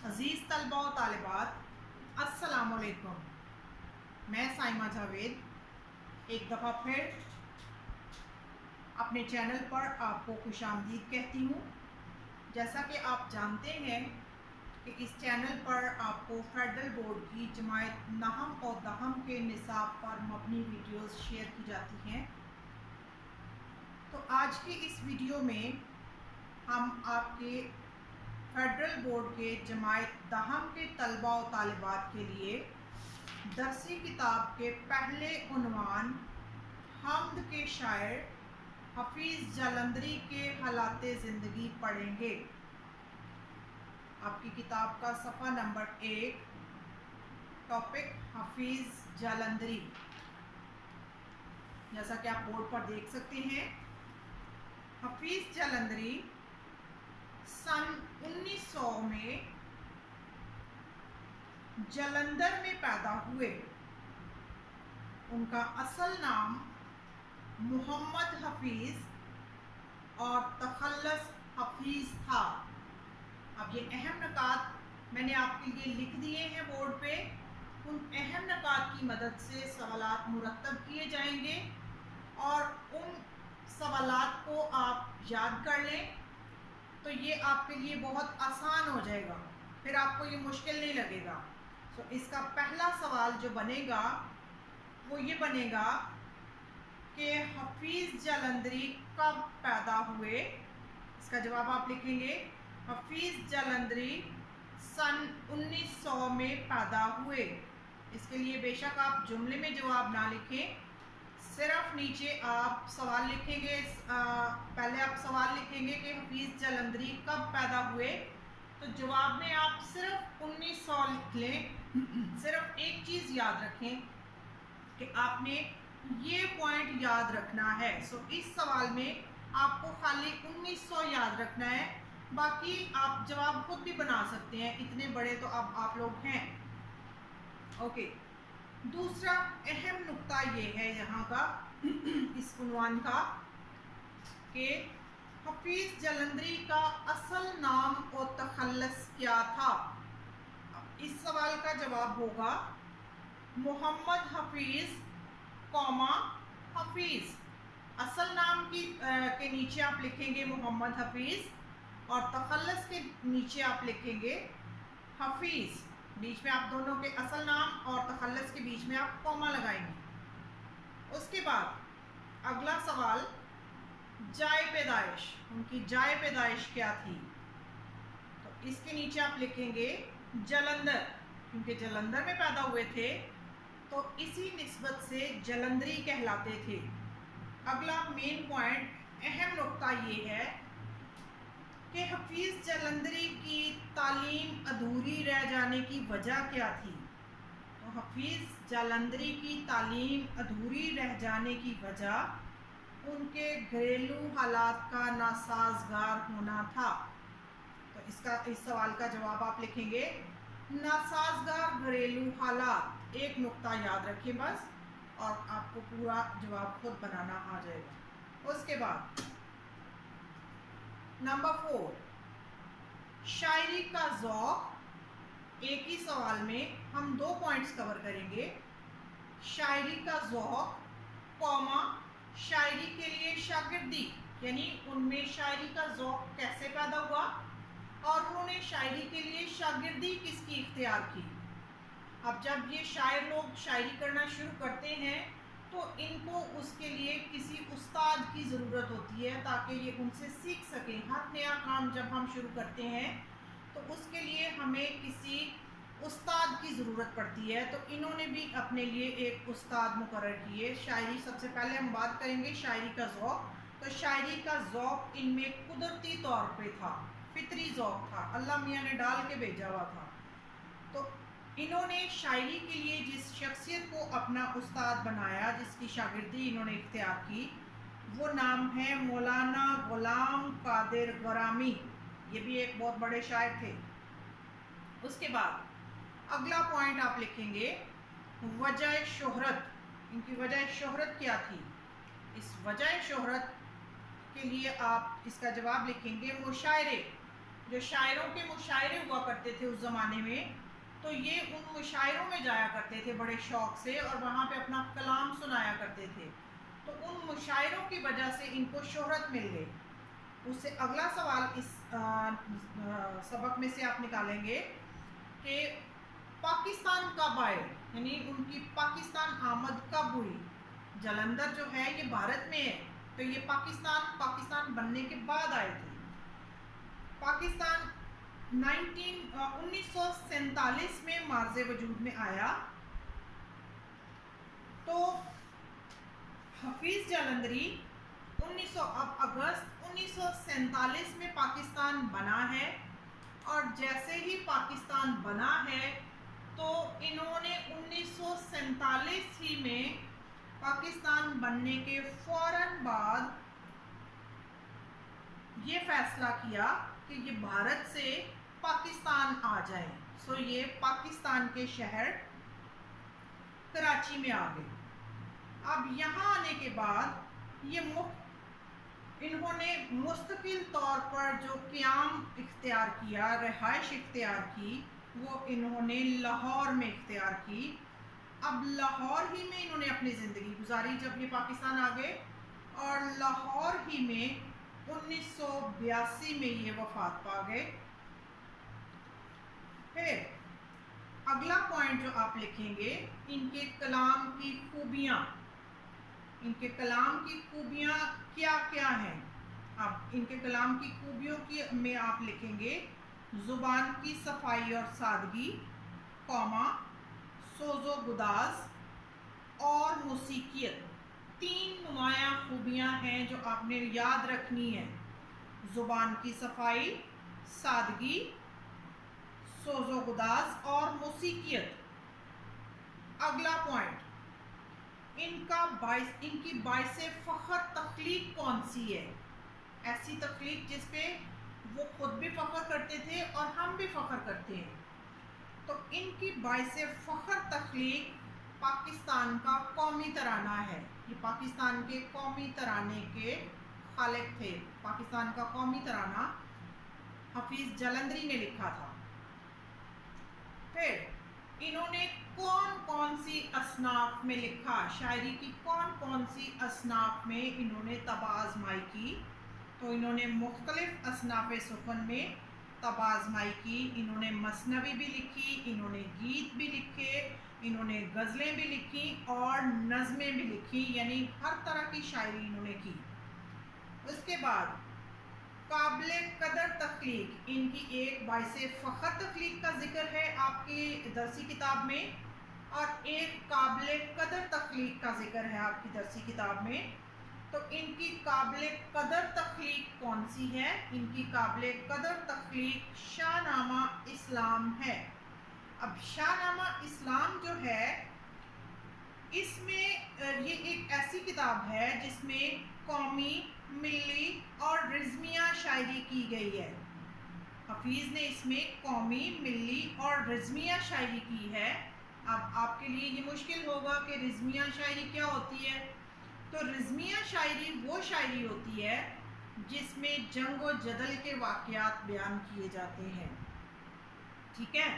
عزیز طلبہ و طالبات، السلام علیکم۔ میں سائمہ جاوید ایک دفعہ پھر اپنے چینل پر آپ کو خوش آمدید کہتی ہوں۔ جیسا کہ آپ جانتے ہیں کہ اس چینل پر آپ کو فیڈرل بورڈ کی جماعت نہم اور دہم کے نصاب پر مبنی ویڈیوز شیئر کی جاتی ہیں۔ تو آج کی اس ویڈیو میں ہم آپ کے فیڈرل بورڈ کے جماعت دہم کے طلبہ و طالبات کے لیے درسی کتاب کے پہلے عنوان حمد کے شاعر حفیظ جالندھری کے حالات زندگی پڑھیں گے۔ آپ کی کتاب کا صفحہ نمبر 1، ٹاپک حفیظ جالندھری۔ جیسا کہ آپ بورڈ پر دیکھ سکتے ہیں، حفیظ جالندھری سن 1900 میں جلندھر میں پیدا ہوئے۔ ان کا اصل نام محمد حفیظ اور تخلص حفیظ تھا۔ اب یہ اہم نکات میں نے آپ کے لیے لکھ دیے ہیں بورڈ پہ۔ ان اہم نکات کی مدد سے سوالات مرتب کیے جائیں گے اور ان سوالات کو آپ یاد کر لیں تو یہ آپ کے لیے بہت آسان ہو جائے گا، پھر آپ کو یہ مشکل نہیں لگے گا۔ تو اس کا پہلا سوال جو بنے گا وہ یہ بنے گا کہ حفیظ جالندھری کب پیدا ہوئے۔ اس کا جواب آپ لکھیں گے حفیظ جالندھری سن 1900 میں پیدا ہوئے۔ اس کے لیے بے شک آپ جملے میں جواب نہ لکھیں، صرف نیچے آپ سوال لکھیں گے۔ پہلے آپ سوال لکھیں گے کہ حفیظ جالندھری کب پیدا ہوئے، تو جواب میں آپ صرف 1900 لکھ لیں۔ صرف ایک چیز یاد رکھیں کہ آپ نے یہ پوائنٹ یاد رکھنا ہے۔ اس سوال میں آپ کو خالی 1900 یاد رکھنا ہے، باقی آپ جواب خود بھی بنا سکتے ہیں، اتنے بڑے تو اب آپ لوگ ہیں۔ اوکے، دوسرا اہم نقطہ یہ ہے یہاں کا اس عنوان کا کہ حفیظ جالندھری کا اصل نام اور تخلص کیا تھا۔ اس سوال کا جواب ہوگا محمد حفیظ حفیظ۔ اصل نام کے نیچے آپ لکھیں گے محمد حفیظ اور تخلص کے نیچے آپ لکھیں گے حفیظ۔ بیچ میں آپ دونوں کے اصل نام اور تخلص کے بیچ میں آپ کوما لگائیں گے۔ اس کے بعد اگلا سوال جائے پیدائش، ان کی جائے پیدائش کیا تھی، تو اس کے نیچے آپ لکھیں گے جلندھر، کیونکہ جلندھر میں پیدا ہوئے تھے تو اسی نسبت سے جلندھری کہلاتے تھے۔ اگلا مین پوائنٹ اہم نقطہ یہ ہے کہ حفیظ جالندھری کی تعلیم ادھوری رہ جانے کی وجہ کیا تھی، تو حفیظ جالندھری کی تعلیم ادھوری رہ جانے کی وجہ ان کے گھریلو حالات کا ناسازگار ہونا تھا۔ تو اس سوال کا جواب آپ لکھیں گے ناسازگار گھریلو حالات۔ ایک نقطہ یاد رکھیں بس، اور آپ کو پورا جواب خود بنانا آ جائے گا۔ اس کے بعد نمبر 4، شاعری کا ذوق۔ ایک ہی سوال میں ہم 2 پوائنٹس کور کریں گے، شاعری کا ذوق کوما شاعری کے لیے شاگردی، یعنی ان میں شاعری کا ذوق کیسے پیدا ہوا اور انہوں نے شاعری کے لیے شاگردی کس کی اختیار کی۔ اب جب یہ شاعر لوگ شاعری کرنا شروع کرتے ہیں تو ان کو اس کے لیے کسی استاد کی ضرورت ہوتی ہے تاکہ یہ ان سے سیکھ سکیں۔ ہر نیا کام جب ہم شروع کرتے ہیں تو اس کے لیے ہمیں کسی استاد کی ضرورت پڑتی ہے، تو انہوں نے بھی اپنے لیے ایک استاد مقرر کیے۔ شاعری سب سے پہلے ہم بات کریں گے شاعری کا ذوق، تو شاعری کا ذوق ان میں قدرتی طور پہ تھا، فطری ذوق تھا، اللہ میاں نے ڈال کے بھیجا ہوا تھا۔ تو انہوں نے شاعری کے لیے جس شخصیت کو اپنا استاد بنایا، جس کی شاگردی انہوں نے اختیار کی، وہ نام ہے مولانا غلام قادر گرامی۔ یہ بھی ایک بہت بڑے شاعر تھے۔ اس کے بعد اگلا پوائنٹ آپ لکھیں گے وجہ شہرت۔ ان کی وجہ شہرت کیا تھی، اس وجہ شہرت کے لیے آپ اس کا جواب لکھیں گے مشاعرے، جو شاعروں کے مشاعرے ہوا کرتے تھے اس زمانے میں، تو یہ ان مشاعروں میں جایا کرتے تھے بڑے شوق سے، اور وہاں پہ اپنا کلام سنایا کرتے تھے، تو ان مشاعروں کی وجہ سے ان کو شہرت مل گئی۔ اس سے اگلا سوال اس سبق میں سے آپ نکالیں گے کہ پاکستان کب آئے، یعنی ان کی پاکستان آمد کب ہوئی۔ جلندھر جو ہے یہ بھارت میں ہے، تو یہ پاکستان بننے کے بعد آئے تھے۔ پاکستان 1947 میں مارز وجود میں آیا۔ تو حفیظ جلندری اگست 1947 میں پاکستان بنا ہے، اور جیسے ہی پاکستان بنا ہے تو انہوں نے 1947 ہی میں پاکستان بننے کے فوراً بعد یہ فیصلہ کیا کہ یہ بھارت سے پاکستان آ جائیں، سو یہ پاکستان کے شہر کراچی میں آ گئے۔ اب یہاں آنے کے بعد انہوں نے مستقل طور پر جو قیام اختیار کیا، رہائش اختیار کی، وہ انہوں نے لاہور میں اختیار کی۔ اب لاہور ہی میں انہوں نے اپنی زندگی گزاری جب یہ پاکستان آ گئے، اور لاہور ہی میں 1982 میں یہ وفات پا گئے۔ پھر اگلا پوائنٹ جو آپ لکھیں گے، ان کے کلام کی خوبیاں۔ ان کے کلام کی خوبیاں کیا کیا ہیں؟ اب ان کے کلام کی خوبیوں میں آپ لکھیں گے زبان کی صفائی اور سادگی، سوز و گداز اور موسیقیت۔ 3 نمایاں خوبیاں ہیں جو آپ نے یاد رکھنی ہے: زبان کی صفائی، سادگی، سوز و گداز اور موسیقیت۔ اگلا پوائنٹ، ان کی باعث فخر تخلیق کون سی ہے؟ ایسی تخلیق جس پہ وہ خود بھی فخر کرتے تھے اور ہم بھی فخر کرتے ہیں۔ تو ان کی باعث فخر تخلیق پاکستان کا قومی ترانہ ہے۔ یہ پاکستان کے قومی ترانے کے خالق تھے۔ پاکستان کا قومی ترانہ حفیظ جلندری نے لکھا تھا۔ پھر انہوں نے کون سی اصناف میں لکھا؟ شاعری کی کون سی اصناف میں انہوں نے طبع آزمائی کی؟ تو انہوں نے مختلف اصناف سخن میں طبع آزمائی کی۔ انہوں نے مثنوی بھی لکھی، انہوں نے گیت بھی لکھے، انہوں نے غزلیں بھی لکھی اور نظمیں بھی لکھی، یعنی ہر طرح کی شاعری انہوں نے کی۔ اس کے بعد قابل قدر تخلیق، ان کی ایک باعث فخر تخلیق کا ذکر ہے آپ کی درسی کتاب میں، اور ایک قابل قدر تخلیق کا ذکر ہے آپ کی درسی کتاب میں۔ تو ان کی قابل قدر تخلیق کون سی ہے؟ ان کی قابل قدر تخلیق شاہ نامہ اسلام ہے۔ اب شاہ نامہ اسلام جو ہے، اس میں یہ ایک ایسی کتاب ہے جس میں قومی، ملی اور رزمیہ شاعری کی گئی ہے۔ حفیظ نے اس میں قومی، ملی اور رزمیہ شاعری کی ہے۔ اب آپ کے لیے یہ مشکل ہوگا کہ رزمیہ شاعری کیا ہوتی ہے؟ تو رزمیہ شاعری وہ شاعری ہوتی ہے جس میں جنگ و جدل کے واقعات بیان کیے جاتے ہیں۔ ٹھیک ہے؟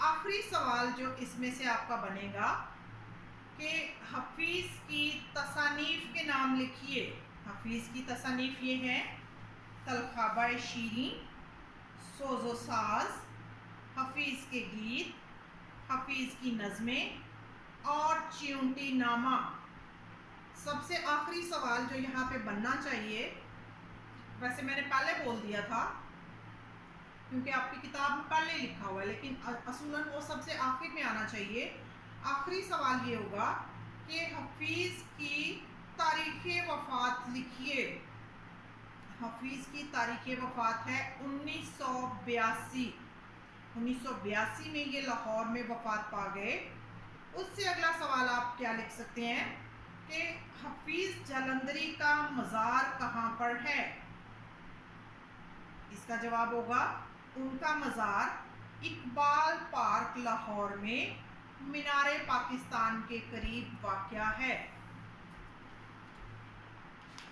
آخری سوال جو اس میں سے آپ کا بنے گا کہ حفیظ کی تصانیف کے نام لکھیے۔ حفیظ کی تصانیف یہ ہے: تلخابہ شیریں، سوز و ساز، حفیظ کے گیت، حفیظ کی نظمیں اور چیونٹی نامہ۔ سب سے آخری سوال جو یہاں پہ بننا چاہیے، ویسے میں نے پہلے بول دیا تھا کیونکہ آپ کی کتاب میں پہلے لکھا ہوا ہے، لیکن اصولاً وہ سب سے آخر میں آنا چاہیے۔ آخری سوال یہ ہوگا کہ حفیظ کی تاریخ وفات لکھیے۔ حفیظ کی تاریخ وفات ہے 1982۔ 1982 میں یہ لاہور میں وفات پا گئے۔ اس سے اگلا سوال آپ کیا لکھ سکتے ہیں کہ حفیظ جلندری کا مزار کہاں پر ہے؟ اس کا جواب ہوگا ان کا مزار اقبال پارک لاہور میں مینار پاکستان کے قریب واقع ہے۔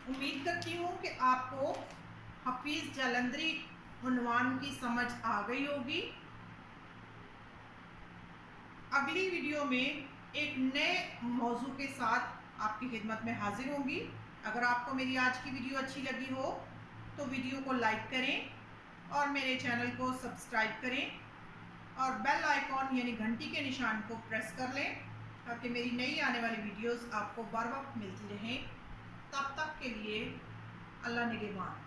امید کرتی ہوں کہ آپ کو حفیظ جلندری عنوان کی سمجھ آ گئی ہوگی۔ اگلی ویڈیو میں ایک نئے موضوع کے ساتھ آپ کی خدمت میں حاضر ہوں گی۔ اگر آپ کو میری آج کی ویڈیو اچھی لگی ہو تو ویڈیو کو لائک کریں اور میرے چینل کو سبسکرائب کریں اور بیل آئیکن یعنی گھنٹی کے نشان کو پریس کر لیں تاکہ میری نئی آنے والی ویڈیوز آپ کو بر وقت ملتی رہیں۔ تب تک کے لیے اللہ نگہبان۔